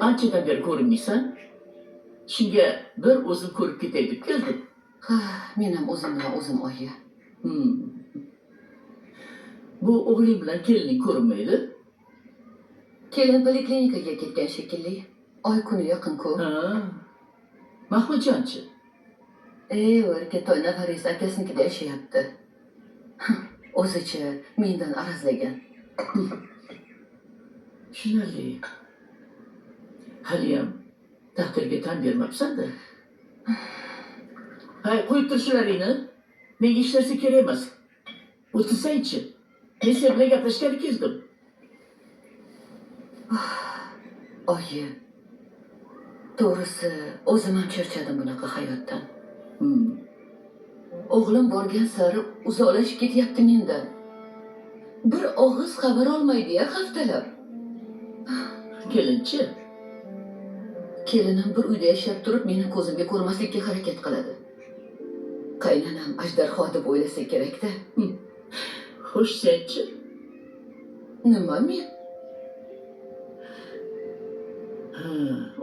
anchadan beri ko'rinmaysan. Shunga bir o'zim ko'rib ketay deb keldim. Ha, men ham o'zimdan o'zim oyi. Bu o'g'ling bilan kelining ko'rinmaydi. Kelin poliklinikaga ketgan shekilli. Oy kuni yaqin-ku. Ha. Mahmudjonchi? O'rga to'y nafaris akasinikida yashayapti. O'zicha mendan arazlagan. Tushunarli. Haliyam taqdirga tan bermabsan-da. Hay, qo'yib tur shularni. Menga hech narsa kerak emas. O'tirsangchi. Men sen bilan gaplashgani keldim. Oyi, to'g'risi o'zim ham charchadim bunaqa hayotdan. O'g'lim borgan sari uzoqlashib ketyapti mendan. Bir og'iz xabar olmaydi-ya haftalab. Kelinchi? Kelinim bir uyda yashab turib meni ko'zimga ko'rmaslikka harakat qiladi. Qaynanam ajdarho deb o'ylasa kerak-da. Xo'sh, senchi? Nima men?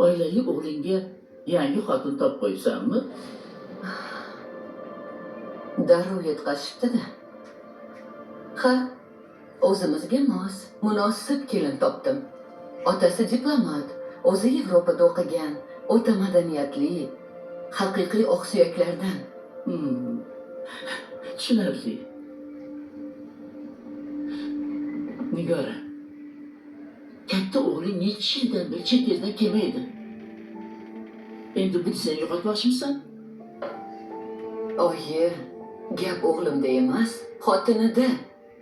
Oilali o'g'lingga yangi xotin topib qo'ysanmi? Darrov yetqazishibdi-da. Ha, o'zimizga mos, munosib kelin topdim. Otasi diplomat, o'zi Yevropada o'qigan, o'ta madaniyatli, haqiqiy oqsuyaklardan. Tushunarli. Nigora, katta o'g'ling necha yildan beri chet eldan kelmaydi. Endi buni sen yo'qotmoqchimisan? Oyi, gap o'g'limda emas, xotinida.